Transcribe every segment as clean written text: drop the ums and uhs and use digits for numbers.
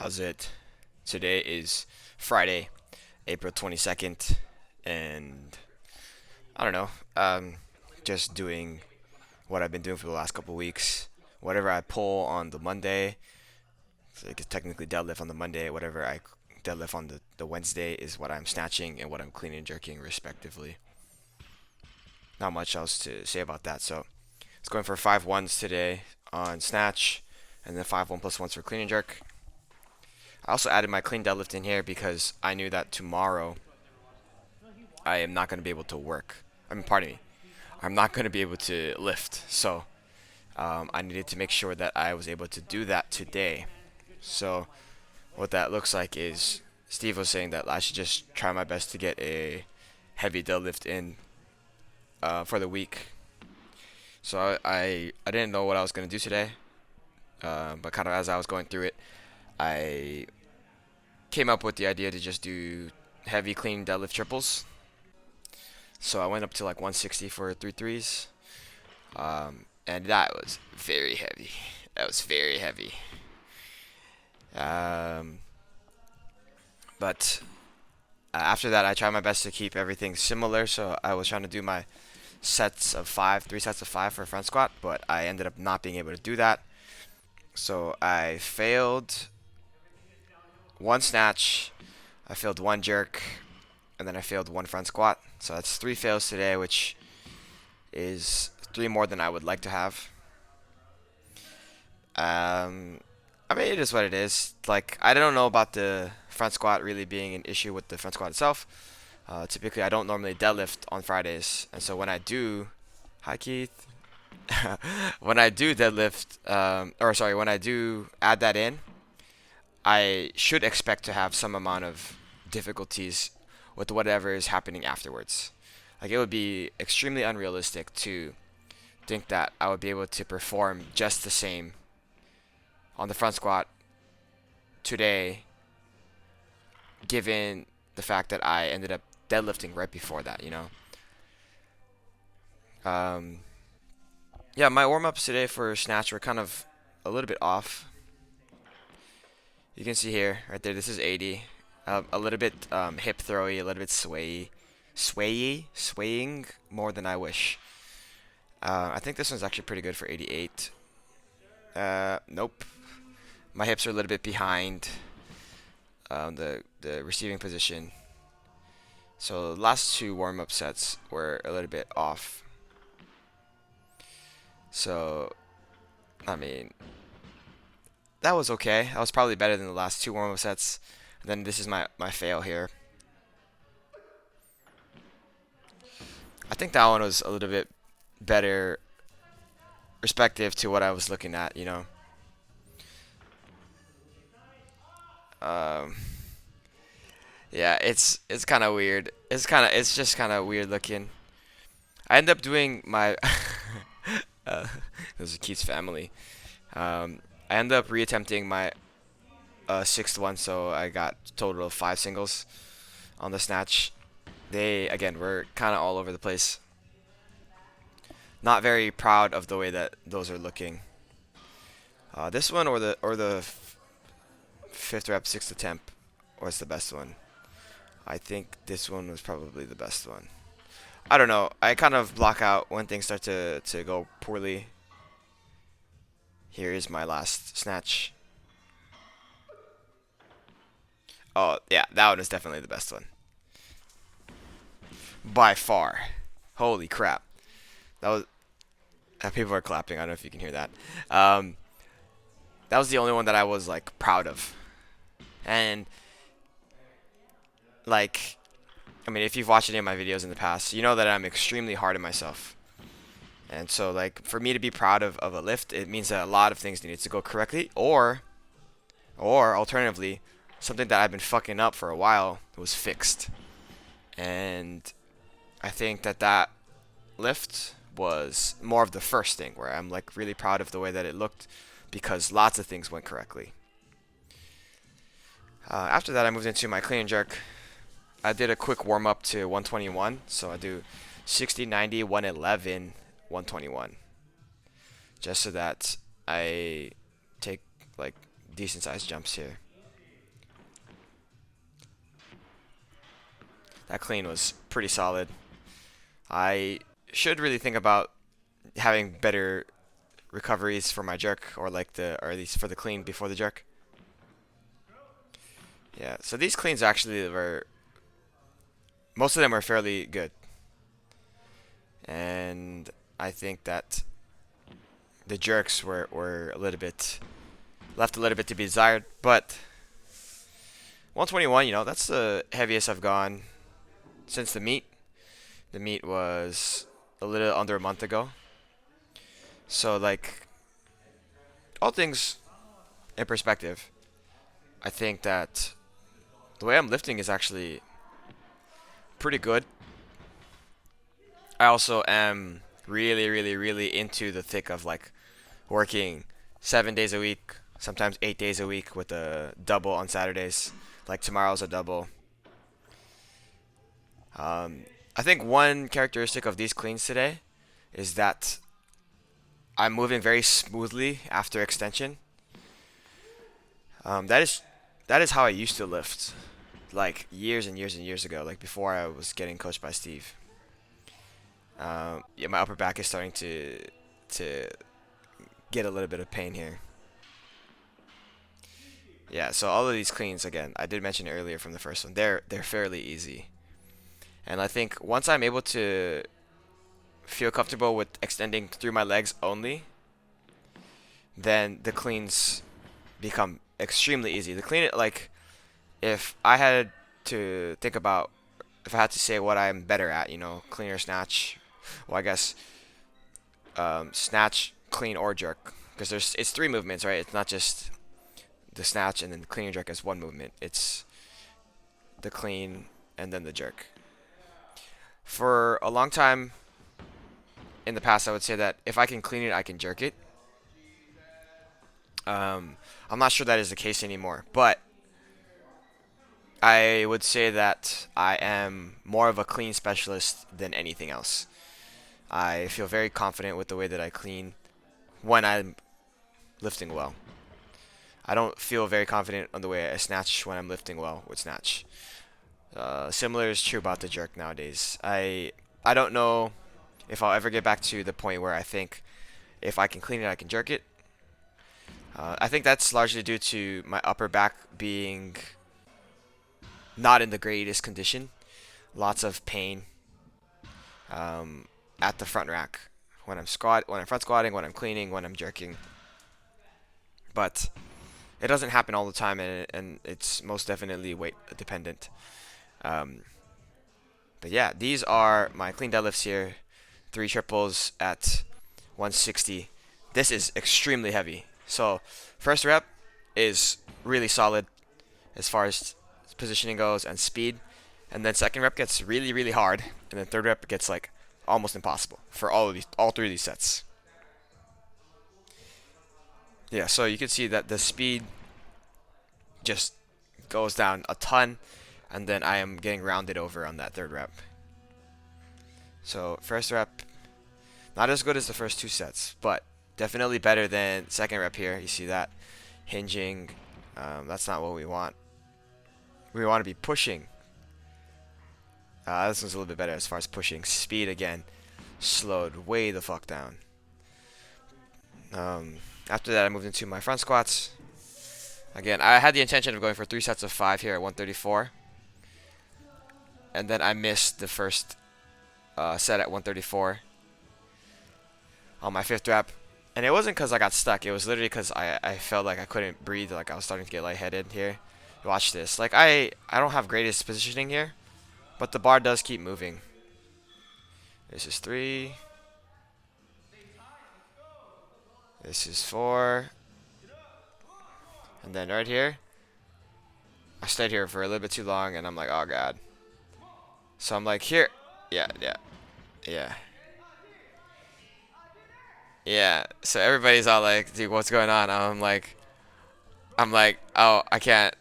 How's it? Today is Friday, April 22nd, and I don't know, just doing what I've been doing for the last couple weeks. Whatever I pull on the Monday, so I guess technically deadlift on the Monday, whatever I deadlift on the Wednesday is what I'm snatching and what I'm clean and jerking, respectively. Not much else to say about that, so it's going for 5 1s today on snatch, and then 5 1+1s for clean and jerk. I also added my clean deadlift in here because I knew that tomorrow I am not going to be able to work. Pardon me. I'm not going to be able to lift. So I needed to make sure that I was able to do that today. So what that looks like is Steve was saying that I should just try my best to get a heavy deadlift in for the week. So I didn't know what I was going to do today. But kind of as I was going through it, I came up with the idea to just do heavy clean deadlift triples. So I went up to like 160 for three threes, and that was very heavy. That was very heavy. Um, but after that, I tried my best to keep everything similar. So I was trying to do my sets of five, 3 sets of 5 for a front squat, but I ended up not being able to do that. So I failed one snatch, I failed one jerk, and then I failed one front squat. So that's 3 fails today, which is 3 more than I would like to have. It is what it is. Like, I don't know about the front squat really being an issue with the front squat itself. Typically, I don't normally deadlift on Fridays, and so when I do, hi Keith, when I do deadlift, when I do add that in, I should expect to have some amount of difficulties with whatever is happening afterwards. Like, it would be extremely unrealistic to think that I would be able to perform just the same on the front squat today, given the fact that I ended up deadlifting right before that, you know? Um, yeah, my warm ups today for snatch were kind of a little bit off. You can see here, right there, this is 80. A little bit hip throwy, a little bit swaying more than I wish. I think this one's actually pretty good for 88. Nope. My hips are a little bit behind the receiving position. So the last two warm-up sets were a little bit off. So, I mean, that was okay. That was probably better than the last two warm-up sets. And then this is my fail here. I think that one was a little bit better respective to what I was looking at, you know. Um, yeah, it's kind of weird. It's just kind of weird looking. I end up doing my uh, this is Keith's family. I end up reattempting my sixth one, so I got a total of 5 singles on the snatch. They again were kind of all over the place. Not very proud of the way that those are looking. This one or the fifth rep sixth attempt was the best one. I think this one was probably the best one. I don't know. I kind of block out when things start to go poorly. Here is my last snatch. Oh, yeah, that one is definitely the best one. By far. Holy crap. That was... people are clapping. I don't know if you can hear that. That was the only one that I was, like, proud of. And, like... if you've watched any of my videos in the past, you know that I'm extremely hard on myself. And so, like, for me to be proud of a lift, it means that a lot of things needed to go correctly, or alternatively, something that I've been fucking up for a while was fixed. And I think that lift was more of the first thing, where I'm, like, really proud of the way that it looked, because lots of things went correctly. After that, I moved into my clean and jerk. I did a quick warm up to 121, so I do 60, 90, 111, 121, just so that I take like decent sized jumps here. That clean was pretty solid. I should really think about having better recoveries for my jerk, or or at least for the clean before the jerk. Yeah, so these cleans actually were, most of them were fairly good. And I think that the jerks were a little bit, left a little bit to be desired, but 121, that's the heaviest I've gone since the meet. The meet was a little under a month ago. So, like, all things in perspective, I think that the way I'm lifting is actually pretty good. I also am really, really, really into the thick of like working 7 days a week, sometimes 8 days a week with a double on Saturdays. Like tomorrow's a double. I think one characteristic of these cleans today is that I'm moving very smoothly after extension. That is how I used to lift, like years and years and years ago, like before I was getting coached by Steve. Yeah, my upper back is starting to get a little bit of pain here. Yeah, so all of these cleans, again, I did mention earlier from the first one, they're fairly easy. And I think once I'm able to feel comfortable with extending through my legs only, then the cleans become extremely easy. The clean, like, if I had to think about, if I had to say what I'm better at, clean or snatch, well, I guess snatch, clean, or jerk, because it's three movements, right? It's not just the snatch and then the clean and jerk as one movement. It's the clean and then the jerk. For a long time in the past, I would say that if I can clean it, I can jerk it. I'm not sure that is the case anymore, but I would say that I am more of a clean specialist than anything else. I feel very confident with the way that I clean when I'm lifting well. I don't feel very confident on the way I snatch when I'm lifting well with snatch. Similar is true about the jerk nowadays. I don't know if I'll ever get back to the point where I think if I can clean it, I can jerk it. I think that's largely due to my upper back being not in the greatest condition. Lots of pain at the front rack when I'm front squatting, when I'm cleaning, when I'm jerking. But it doesn't happen all the time, and it's most definitely weight dependent. But yeah, these are my clean deadlifts here. 3 triples at 160. This is extremely heavy. So first rep is really solid as far as positioning goes and speed. And then second rep gets really, really hard. And then third rep gets like almost impossible for all 3 of these sets. Yeah, so you can see that the speed just goes down a ton, and then I am getting rounded over on that third rep. So first rep, not as good as the first 2 sets, but definitely better than second rep here. You see that hinging. That's not what we want. We want to be pushing. This one's a little bit better as far as pushing. Speed again, slowed way the fuck down. After that, I moved into my front squats. Again, I had the intention of going for 3 sets of 5 here at 134. And then I missed the first set at 134 on my 5th rep. And it wasn't because I got stuck. It was literally because I felt like I couldn't breathe. Like I was starting to get lightheaded here. Watch this. Like I don't have greatest positioning here, but the bar does keep moving. This is 3. This is 4. And then right here, I stayed here for a little bit too long, and I'm like, oh god. So I'm like, here. Yeah. Yeah. So everybody's all like, dude, what's going on? I'm like, oh, I can't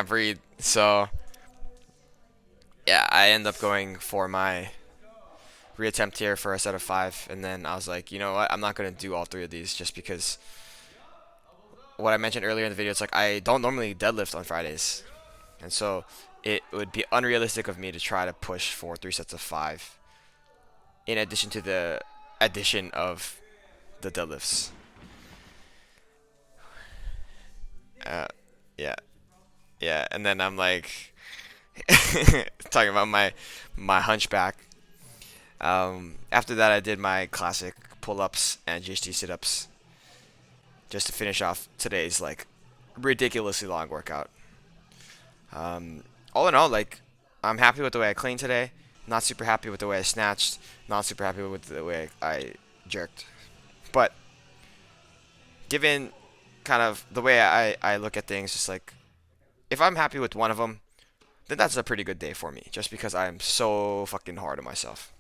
breathe. So yeah, I end up going for my reattempt here for a set of 5, and then I was like, you know what? I'm not gonna do all 3 of these just because what I mentioned earlier in the video. It's like I don't normally deadlift on Fridays, and so it would be unrealistic of me to try to push for 3 sets of 5 in addition to the addition of the deadlifts. Uh, yeah, yeah, and then I'm like talking about my hunchback. After that, I did my classic pull-ups and GHD sit-ups just to finish off today's like ridiculously long workout. Um, all in all, like I'm happy with the way I cleaned today. Not super happy with the way I snatched. Not super happy with the way I jerked. But given kind of the way I look at things, just like if I'm happy with one of them, then that's a pretty good day for me. Just because I'm so fucking hard on myself,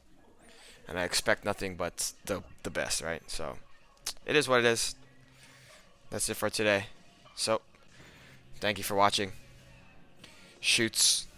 and I expect nothing but the best, right? So it is what it is. That's it for today. So thank you for watching. Shoots.